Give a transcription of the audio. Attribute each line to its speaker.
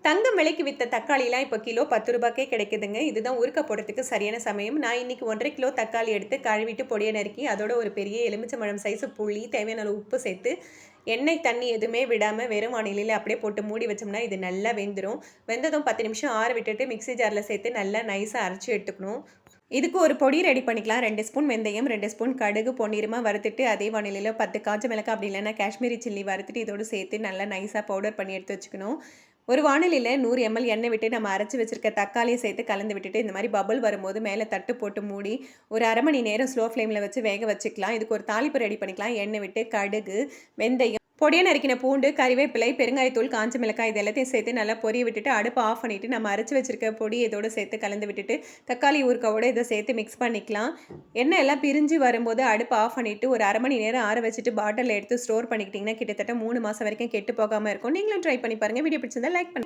Speaker 1: தங்கம் விலைக்கு வித்த தக்காளிலாம் இப்போ கிலோ 10 ரூபாய்க்கே கிடைக்குதுங்க. இதுதான் ஊறுகாய் போடுறதுக்கு சரியான சமயம். நான் இன்னைக்கு 1 1/2 கிலோ தக்காளி எடுத்து கழுவிட்டு பொடியா நறுக்கி, அதோட ஒரு பெரிய எலுமிச்சம்பழம் சைஸ் புளி, தேவையான அளவு உப்பு சேர்த்து, எண்ணெய், தண்ணி எதுவுமே விடாம வெறும் வாணலியில அப்படியே போட்டு மூடி வச்சோம்னா, இது நல்லா வெந்துரும். வெந்ததும் 10 நிமிஷம் ஆற விட்டுட்டு மிக்ஸி ஜார்ல சேர்த்து நல்லா நைஸா அரைச்சு எடுத்துக்கணும். இதுக்கு ஒரு பொடி ரெடி பண்ணிக்கலாம். 2 ஸ்பூன் வெந்தயம், 2 ஸ்பூன் கடுகு பொன்னிறமா வறுத்துட்டு, அதே வாணலியில 10 காஞ்ச மிளகாய் அப்படி இல்லைன்னா காஷ்மீரி சில்லி வறுத்துட்டு இதோட சேர்த்து நல்லா நைஸா பவுடர் பண்ணி எடுத்து வச்சுக்கணும். ஒரு வாணலியில 100 எம்எல் எண்ணெய் விட்டு நம்ம அரைச்சு வச்சிருக்க தக்காளிய சேர்த்து கலந்து விட்டுட்டு, இந்த மாரி பபுள் வரும்போது மேல தட்டு போட்டு மூடி, ஒரு 1/2 மணி நேரம் ஸ்லோ ஃப்ளேம்ல வச்சு வேக வச்சுக்கலாம். இதுக்கு ஒரு தாளிப்பு ரெடி பண்ணிக்கலாம். எண்ணெய் விட்டு கடுகு, வெந்தயம், பொடியா நறுக்கின பூண்டு, கறிவேப்பிலை, பெருங்காயத்தூள், காஞ்ச மிளகாய் இது எல்லாத்தையும் சேர்த்து நல்லா பொரிய விட்டுட்டு, அடுப்ப ஆஃப் பண்ணிட்டு, நம்ம அரைச்சு வச்சிருக்க பொடி இதோட சேர்த்து கலந்து விட்டுட்டு, தக்காளி ஊறுகாவோட இத சேர்த்து மிக்ஸ் பண்ணிக்கலாம். எண்ணெய் எல்லாம் பிரிஞ்சு வரும்போது அடுப்ப ஆஃப் பண்ணிட்டு, ஒரு 1/2 மணி நேரம் ஆற வச்சுட்டு பாட்டில்ல எடுத்து ஸ்டோர் பண்ணிக்கிட்டீங்கன்னா, கிட்டத்தட்ட 3 மாசம் வரைக்கும் கெட்டு போகாம இருக்கும். நீங்களும் ட்ரை பண்ணி பாருங்க. வீடியோ பிடிச்சிருந்தா லைக் பண்ணுங்க.